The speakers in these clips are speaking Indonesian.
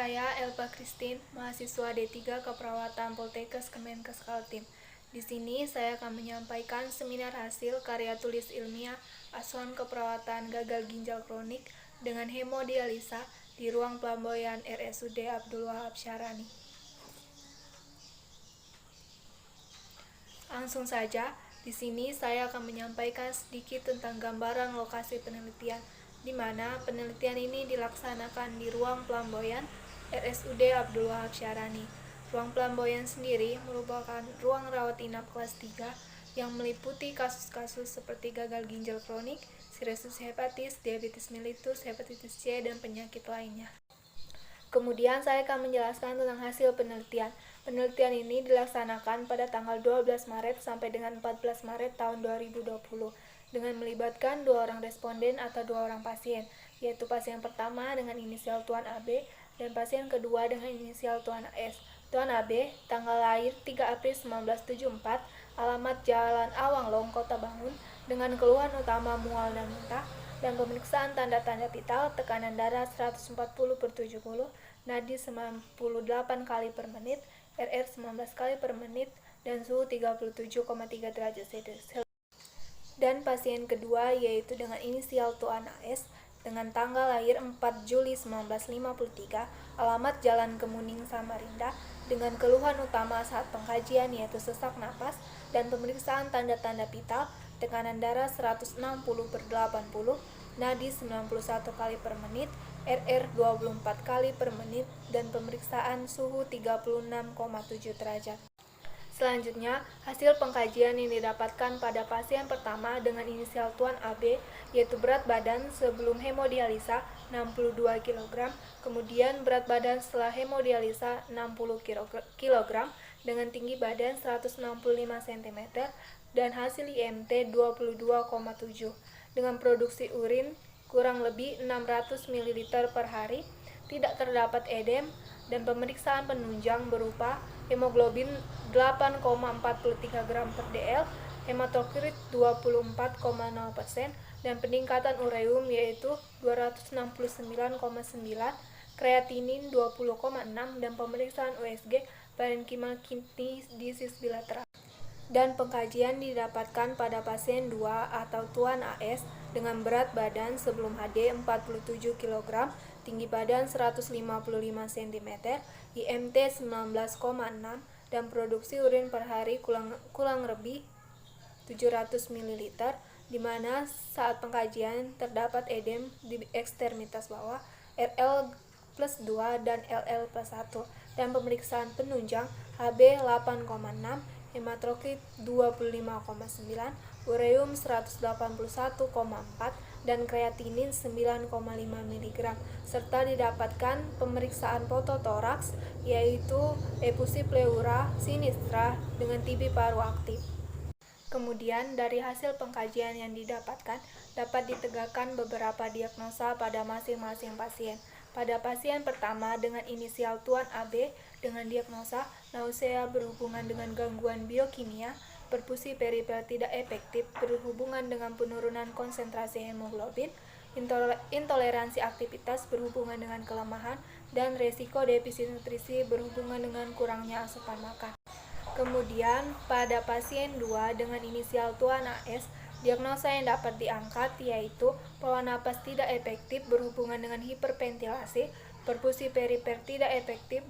Saya Elva Christine, mahasiswa D3 Keperawatan Poltekkes Kemenkes Kaltim. Di sini saya akan menyampaikan seminar hasil karya tulis ilmiah asuhan keperawatan gagal ginjal kronik dengan hemodialisa di ruang pelamboyan RSUD Abdul Wahab Syarani. Langsung saja, di sini saya akan menyampaikan sedikit tentang gambaran lokasi penelitian, di mana penelitian ini dilaksanakan di ruang pelamboyan RSUD Abdul Wahab Syarani. Ruang pelamboyan sendiri merupakan ruang rawat inap kelas 3 yang meliputi kasus-kasus seperti gagal ginjal kronik, sirosis hepatis, diabetes mellitus, hepatitis C, dan penyakit lainnya. Kemudian saya akan menjelaskan tentang hasil penelitian. Penelitian ini dilaksanakan pada tanggal 12 Maret sampai dengan 14 Maret tahun 2020 dengan melibatkan 2 orang responden atau 2 orang pasien, yaitu pasien pertama dengan inisial Tuan AB dan pasien kedua dengan inisial Tuan AS. Tuan AB, tanggal lahir 3 April 1974, alamat Jalan Awanglong, Kota Bangun, dengan keluhan utama mual dan muntah, dan pemeriksaan tanda-tanda vital, tekanan darah 140/70, nadi 98 kali per menit, RR 19 kali per menit, dan suhu 37,3 derajat Celcius. Dan pasien kedua yaitu dengan inisial Tuan AS dengan tanggal lahir 4 Juli 1953, alamat Jalan Kemuning, Samarinda, dengan keluhan utama saat pengkajian yaitu sesak napas dan pemeriksaan tanda-tanda vital, tekanan darah 160/80, nadi 91 kali per menit, RR 24 kali per menit, dan pemeriksaan suhu 36,7 derajat. Selanjutnya, hasil pengkajian yang didapatkan pada pasien pertama dengan inisial Tuan AB, yaitu berat badan sebelum hemodialisa 62 kg, kemudian berat badan setelah hemodialisa 60 kg, dengan tinggi badan 165 cm, dan hasil IMT 22,7, dengan produksi urin kurang lebih 600 ml per hari, tidak terdapat edem, dan pemeriksaan penunjang berupa hemoglobin 8,43 gram per dl, hematokrit 24,0%, dan peningkatan ureum yaitu 269,9, kreatinin 20,6, dan pemeriksaan USG parenchymal kidney disease bilateral. Dan pengkajian didapatkan pada pasien 2 atau Tuan AS dengan berat badan sebelum HD 47 kg, tinggi badan 155 cm, IMT 19,6, dan produksi urin per hari kurang lebih 700 ml, di mana saat pengkajian terdapat edem di ekstremitas bawah, RL+2 dan LL+1, dan pemeriksaan penunjang HB 8,6, hematokrit 25,9, ureum 181,4, dan kreatinin 9,5 mg, serta didapatkan pemeriksaan fototoraks yaitu efusi pleura sinistra dengan TB paru aktif. Kemudian, dari hasil pengkajian yang didapatkan, dapat ditegakkan beberapa diagnosa pada masing-masing pasien. Pada pasien pertama dengan inisial Tuan AB dengan diagnosa nausea berhubungan dengan gangguan biokimia, perfusi perifer tidak efektif berhubungan dengan penurunan konsentrasi hemoglobin, intoleransi aktivitas berhubungan dengan kelemahan, dan resiko defisit nutrisi berhubungan dengan kurangnya asupan makan. Kemudian, pada pasien 2 dengan inisial Tuan AS, diagnosa yang dapat diangkat yaitu pola napas tidak efektif berhubungan dengan hiperventilasi, perfusi perifer tidak efektif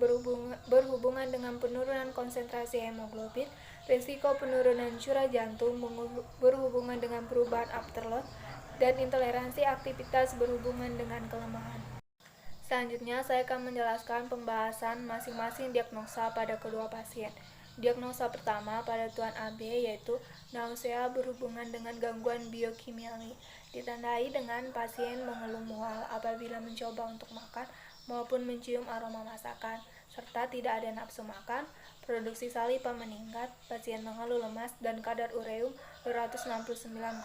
berhubungan dengan penurunan konsentrasi hemoglobin, risiko penurunan curah jantung berhubungan dengan perubahan afterload, dan intoleransi aktivitas berhubungan dengan kelemahan. Selanjutnya, saya akan menjelaskan pembahasan masing-masing diagnosa pada kedua pasien. Diagnosa pertama pada Tuan AB yaitu nausea berhubungan dengan gangguan biokimiawi, ditandai dengan pasien mengeluh mual apabila mencoba untuk makan maupun mencium aroma masakan, serta tidak ada nafsu makan, produksi saliva meningkat, pasien mengeluh lemas, dan kadar ureum 269,9,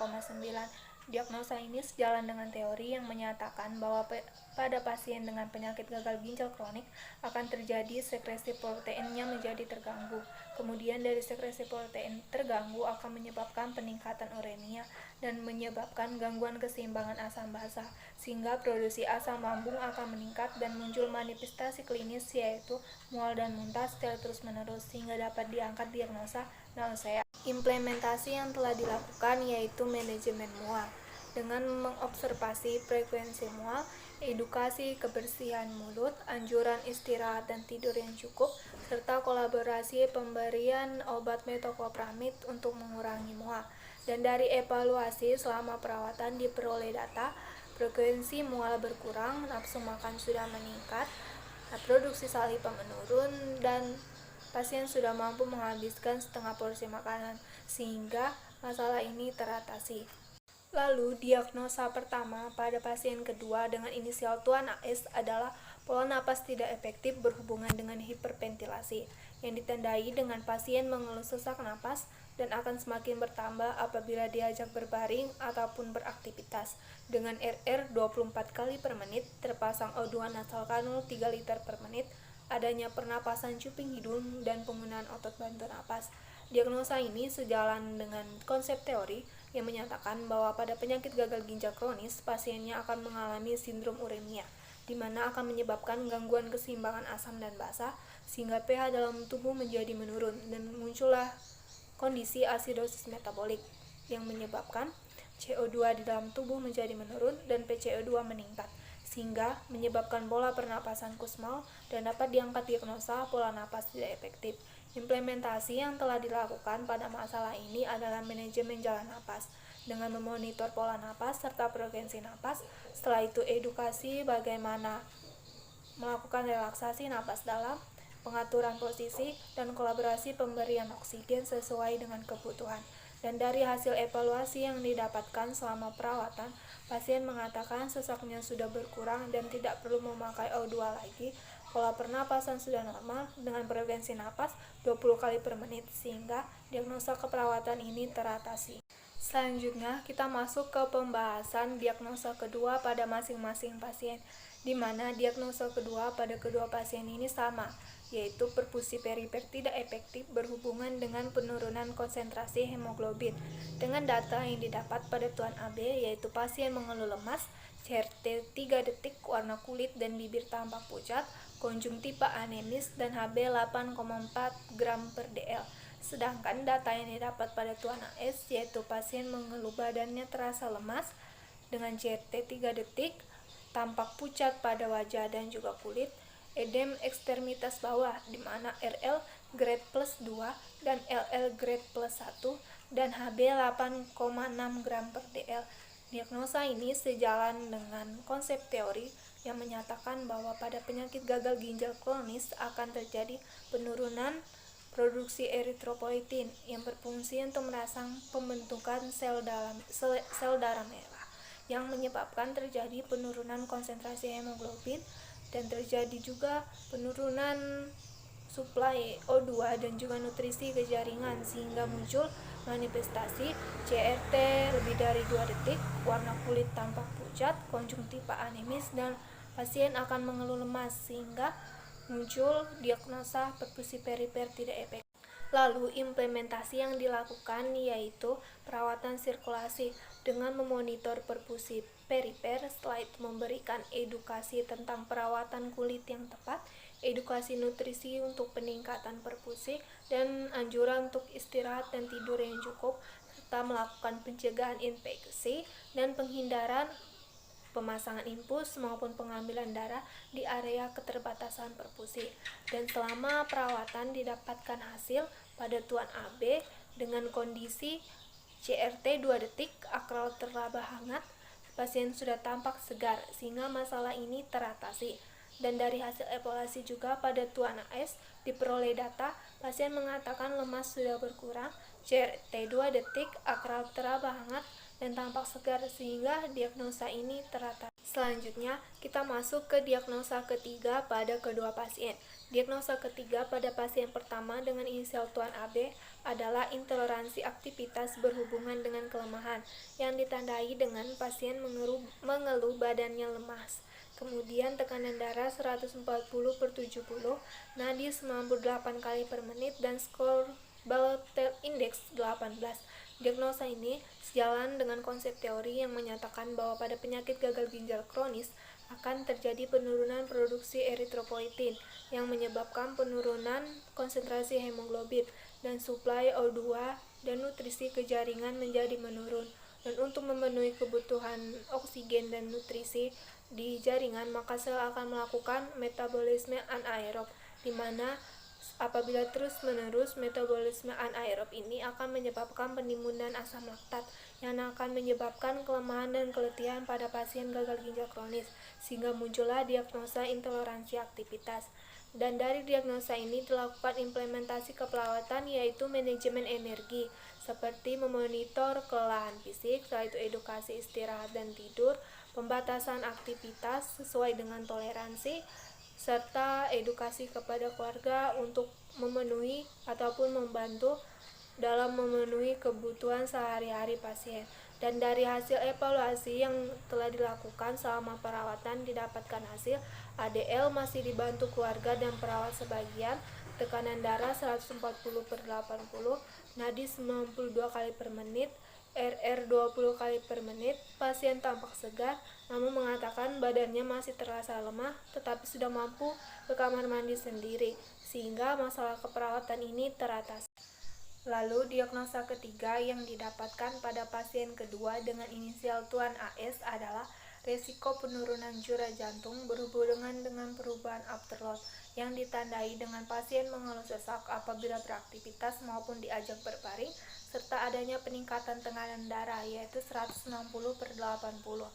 Diagnosa ini sejalan dengan teori yang menyatakan bahwa pada pasien dengan penyakit gagal ginjal kronik akan terjadi sekresi proteinnya menjadi terganggu. Kemudian dari sekresi protein terganggu akan menyebabkan peningkatan uremia dan menyebabkan gangguan keseimbangan asam basa, sehingga produksi asam lambung akan meningkat dan muncul manifestasi klinis yaitu mual dan muntah secara terus-menerus sehingga dapat diangkat diagnosa nausea. Implementasi yang telah dilakukan yaitu manajemen mual dengan mengobservasi frekuensi mual, edukasi kebersihan mulut, anjuran istirahat dan tidur yang cukup, serta kolaborasi pemberian obat metoclopramid untuk mengurangi mual. Dan dari evaluasi selama perawatan diperoleh data, frekuensi mual berkurang, nafsu makan sudah meningkat, produksi saliva menurun, dan pasien sudah mampu menghabiskan setengah porsi makanan, sehingga masalah ini teratasi. Lalu, diagnosa pertama pada pasien kedua dengan inisial Tuan AS adalah pola napas tidak efektif berhubungan dengan hiperventilasi, yang ditandai dengan pasien mengeluh sesak napas dan akan semakin bertambah apabila diajak berbaring ataupun beraktivitas. Dengan RR 24 kali per menit, terpasang O2 nasal kanul 3 liter per menit, adanya pernapasan cuping hidung dan penggunaan otot bantu napas. Diagnosa ini sejalan dengan konsep teori yang menyatakan bahwa pada penyakit gagal ginjal kronis, pasiennya akan mengalami sindrom uremia, di mana akan menyebabkan gangguan keseimbangan asam dan basa, sehingga pH dalam tubuh menjadi menurun, dan muncullah kondisi asidosis metabolik yang menyebabkan CO2 di dalam tubuh menjadi menurun dan PCO2 meningkat, sehingga menyebabkan pola pernapasan kusmal dan dapat diangkat diagnosa pola napas tidak efektif. Implementasi yang telah dilakukan pada masalah ini adalah manajemen jalan napas dengan memonitor pola napas serta frekuensi napas. Setelah itu edukasi bagaimana melakukan relaksasi napas dalam, pengaturan posisi, dan kolaborasi pemberian oksigen sesuai dengan kebutuhan. Dan dari hasil evaluasi yang didapatkan selama perawatan, pasien mengatakan sesaknya sudah berkurang dan tidak perlu memakai O2 lagi. Pola pernapasan sudah normal dengan frekuensi napas 20 kali per menit, sehingga diagnosa keperawatan ini teratasi. Selanjutnya, kita masuk ke pembahasan diagnosa kedua pada masing-masing pasien, di mana diagnosa kedua pada kedua pasien ini sama, yaitu perfusi perifer tidak efektif berhubungan dengan penurunan konsentrasi hemoglobin. Dengan data yang didapat pada Tuan AB, yaitu pasien mengeluh lemas, CRT 3 detik, warna kulit dan bibir tampak pucat, konjungtiva anemis, dan HB 8,4 gram per dl. Sedangkan data yang didapat pada Tuan AS, yaitu pasien mengeluh badannya terasa lemas dengan CRT 3 detik, tampak pucat pada wajah dan juga kulit, edem ekstremitas bawah di mana RL grade plus 2 dan LL grade plus 1 dan HB 8,6 gram per dl. Diagnosa ini sejalan dengan konsep teori yang menyatakan bahwa pada penyakit gagal ginjal kronis akan terjadi penurunan produksi eritropoietin yang berfungsi untuk merangsang pembentukan sel darah merah, yang menyebabkan terjadi penurunan konsentrasi hemoglobin dan terjadi juga penurunan suplai O2 dan juga nutrisi ke jaringan, sehingga muncul manifestasi CRT lebih dari 2 detik, warna kulit tampak pucat, konjungtiva anemis, dan pasien akan mengeluh lemas, sehingga muncul diagnosa perfusi perifer tidak efektif. Lalu implementasi yang dilakukan yaitu perawatan sirkulasi dengan memonitor perfusi perifer, setelah itu memberikan edukasi tentang perawatan kulit yang tepat, edukasi nutrisi untuk peningkatan perfusi, dan anjuran untuk istirahat dan tidur yang cukup, serta melakukan pencegahan infeksi dan penghindaran pemasangan infus maupun pengambilan darah di area keterbatasan perfusi. Dan selama perawatan didapatkan hasil pada Tuan AB dengan kondisi CRT 2 detik, akral teraba hangat, pasien sudah tampak segar sehingga masalah ini teratasi. Dan dari hasil evaluasi juga pada Tuan AS diperoleh data pasien mengatakan lemas sudah berkurang, CRT 2 detik, akral teraba hangat, dan tampak segar sehingga diagnosa ini teratasi. Selanjutnya, kita masuk ke diagnosa ketiga pada kedua pasien. Diagnosa ketiga pada pasien pertama dengan inisial Tuan AB, adalah intoleransi aktivitas berhubungan dengan kelemahan, yang ditandai dengan pasien mengeluh badannya lemas. Kemudian tekanan darah 140/70, nadi 98 kali per menit, dan skor Bartel Index 18. Diagnosa ini sejalan dengan konsep teori yang menyatakan bahwa pada penyakit gagal ginjal kronis akan terjadi penurunan produksi eritropoietin yang menyebabkan penurunan konsentrasi hemoglobin dan suplai O2 dan nutrisi ke jaringan menjadi menurun. Dan untuk memenuhi kebutuhan oksigen dan nutrisi di jaringan, maka sel akan melakukan metabolisme anaerob, di mana apabila terus-menerus metabolisme anaerob ini akan menyebabkan penimbunan asam laktat yang akan menyebabkan kelemahan dan keletihan pada pasien gagal ginjal kronis, sehingga muncullah diagnosa intoleransi aktivitas. Dan dari diagnosa ini dilakukan implementasi keperawatan, yaitu manajemen energi, seperti memonitor kelelahan fisik, setelah itu edukasi istirahat dan tidur, pembatasan aktivitas sesuai dengan toleransi, serta edukasi kepada keluarga untuk memenuhi ataupun membantu dalam memenuhi kebutuhan sehari-hari pasien. Dan dari hasil evaluasi yang telah dilakukan selama perawatan didapatkan hasil ADL masih dibantu keluarga dan perawat sebagian, tekanan darah 140/80, nadi 92 kali per menit, RR 20 kali per menit. Pasien tampak segar, namun mengatakan badannya masih terasa lemah, tetapi sudah mampu ke kamar mandi sendiri, sehingga masalah keperawatan ini teratasi. Lalu diagnosa ketiga yang didapatkan pada pasien kedua dengan inisial Tuan AS adalah resiko penurunan jura jantung berhubungan dengan perubahan afterload, yang ditandai dengan pasien mengeluh sesak apabila beraktivitas maupun diajak berbaring, serta adanya peningkatan tekanan darah, yaitu 160/80.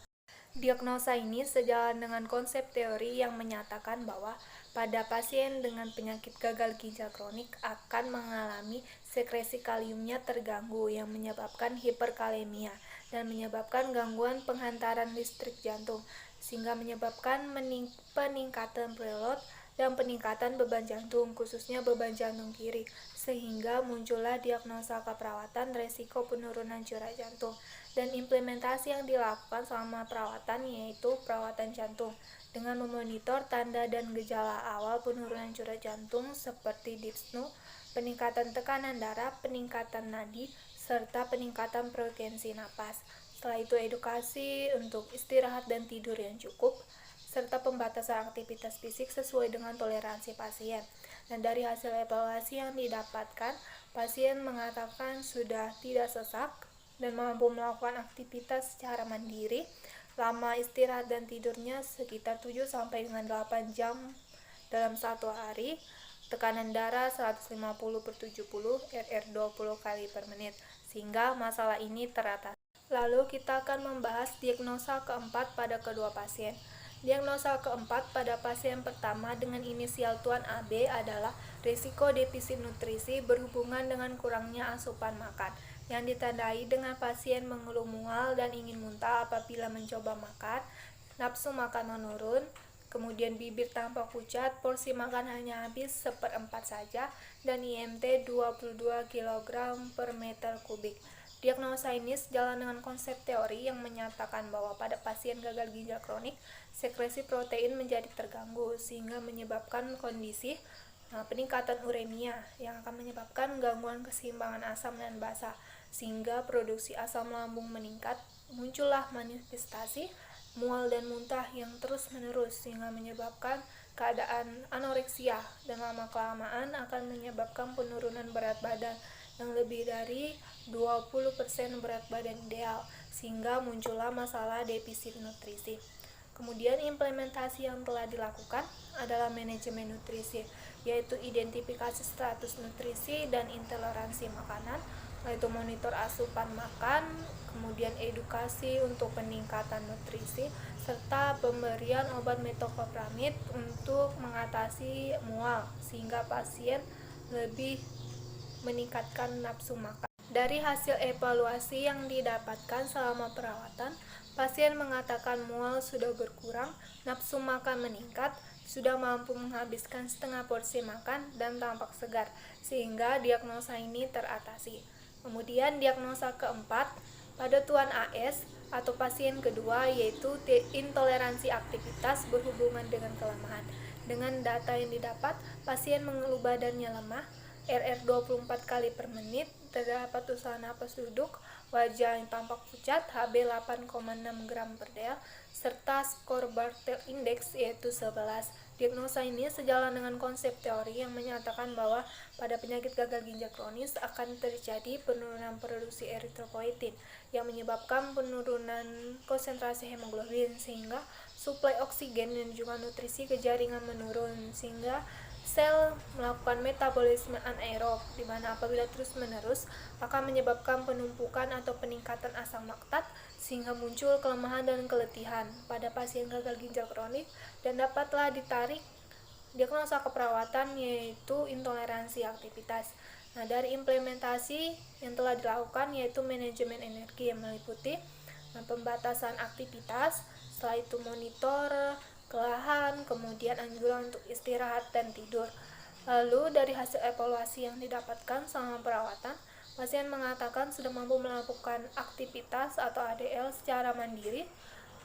Diagnosa ini sejalan dengan konsep teori yang menyatakan bahwa pada pasien dengan penyakit gagal ginjal kronik akan mengalami sekresi kaliumnya terganggu yang menyebabkan hiperkalemia dan menyebabkan gangguan penghantaran listrik jantung, sehingga menyebabkan peningkatan preload dan peningkatan beban jantung, khususnya beban jantung kiri, sehingga muncullah diagnosa keperawatan resiko penurunan curah jantung. Dan implementasi yang dilakukan selama perawatan yaitu perawatan jantung dengan memonitor tanda dan gejala awal penurunan curah jantung seperti dyspnea, peningkatan tekanan darah, peningkatan nadi, serta peningkatan frekuensi napas. Setelah itu edukasi untuk istirahat dan tidur yang cukup, serta pembatasan aktivitas fisik sesuai dengan toleransi pasien. Dan dari hasil evaluasi yang didapatkan, pasien mengatakan sudah tidak sesak dan mampu melakukan aktivitas secara mandiri. Lama istirahat dan tidurnya sekitar 7-8 jam dalam satu hari. Tekanan darah 150/70, RR 20 kali per menit, sehingga masalah ini teratasi. Lalu kita akan membahas diagnosa keempat pada kedua pasien. Diagnosa keempat pada pasien pertama dengan inisial Tuan AB adalah risiko defisit nutrisi berhubungan dengan kurangnya asupan makan, yang ditandai dengan pasien mengeluh mual dan ingin muntah apabila mencoba makan, nafsu makan menurun, kemudian bibir tampak pucat, porsi makan hanya habis 1/4 saja, dan IMT 22 kg per meter kubik. Diagnosa ini sejalan dengan konsep teori yang menyatakan bahwa pada pasien gagal ginjal kronik, sekresi protein menjadi terganggu, sehingga menyebabkan kondisi peningkatan uremia yang akan menyebabkan gangguan keseimbangan asam dan basa, sehingga produksi asam lambung meningkat, muncullah manifestasi mual dan muntah yang terus-menerus, sehingga menyebabkan keadaan anoreksia, dan lama-kelamaan akan menyebabkan penurunan berat badan yang lebih dari 20% berat badan ideal, sehingga muncullah masalah defisit nutrisi. Kemudian implementasi yang telah dilakukan adalah manajemen nutrisi, yaitu identifikasi status nutrisi dan intoleransi makanan, yaitu monitor asupan makan, kemudian edukasi untuk peningkatan nutrisi, serta pemberian obat metoclopramid untuk mengatasi mual, sehingga pasien lebih meningkatkan nafsu makan. Dari hasil evaluasi yang didapatkan selama perawatan, Pasien mengatakan mual sudah berkurang, nafsu makan meningkat, sudah mampu menghabiskan setengah porsi makan, dan tampak segar, sehingga diagnosa ini teratasi. Kemudian diagnosa keempat, pada Tuan AS atau pasien kedua yaitu intoleransi aktivitas berhubungan dengan kelemahan. Dengan data yang didapat, pasien mengeluh badannya lemah, RR 24 kali per menit, terdapat usaha napas duduk, wajah yang tampak pucat, HB 8,6 gram per del, serta skor Bartel Index yaitu 11. Diagnosa ini sejalan dengan konsep teori yang menyatakan bahwa pada penyakit gagal ginjal kronis akan terjadi penurunan produksi eritropoietin yang menyebabkan penurunan konsentrasi hemoglobin, sehingga suplai oksigen dan juga nutrisi ke jaringan menurun, sehingga sel melakukan metabolisme anaerob, di mana apabila terus-menerus akan menyebabkan penumpukan atau peningkatan asam laktat sehingga muncul kelemahan dan keletihan pada pasien gagal ginjal kronik, dan dapatlah ditarik diagnosa keperawatan yaitu intoleransi aktivitas. Nah, dari implementasi yang telah dilakukan yaitu manajemen energi yang meliputi pembatasan aktivitas, setelah itu monitor kelelahan, kemudian anjuran untuk istirahat dan tidur. Lalu dari hasil evaluasi yang didapatkan selama perawatan, pasien mengatakan sudah mampu melakukan aktivitas atau ADL secara mandiri,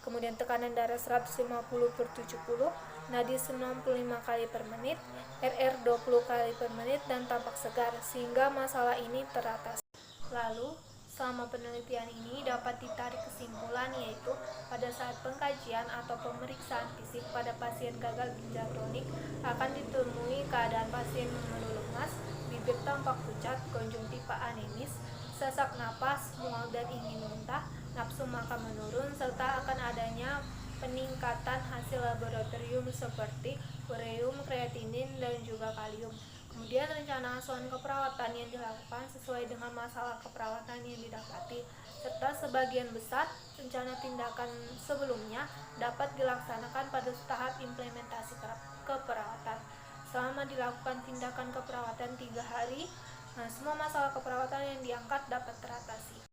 kemudian tekanan darah 150/70, nadi 95 kali per menit, RR 20 kali per menit, dan tampak segar, sehingga masalah ini teratasi. Lalu, selama penelitian ini dapat ditarik kesimpulan yaitu pada saat pengkajian atau pemeriksaan fisik pada pasien gagal ginjal kronik akan ditemui keadaan pasien mengeluh lemas, bibir tampak pucat, konjungtiva anemis, sesak napas, mual dan ingin muntah, nafsu makan menurun, serta akan adanya peningkatan hasil laboratorium seperti ureum, kreatinin, dan juga kalium. Kemudian rencana asuhan keperawatan yang dilakukan sesuai dengan masalah keperawatan yang didapati, serta sebagian besar rencana tindakan sebelumnya dapat dilaksanakan pada tahap implementasi keperawatan. Selama dilakukan tindakan keperawatan 3 hari, semua masalah keperawatan yang diangkat dapat teratasi.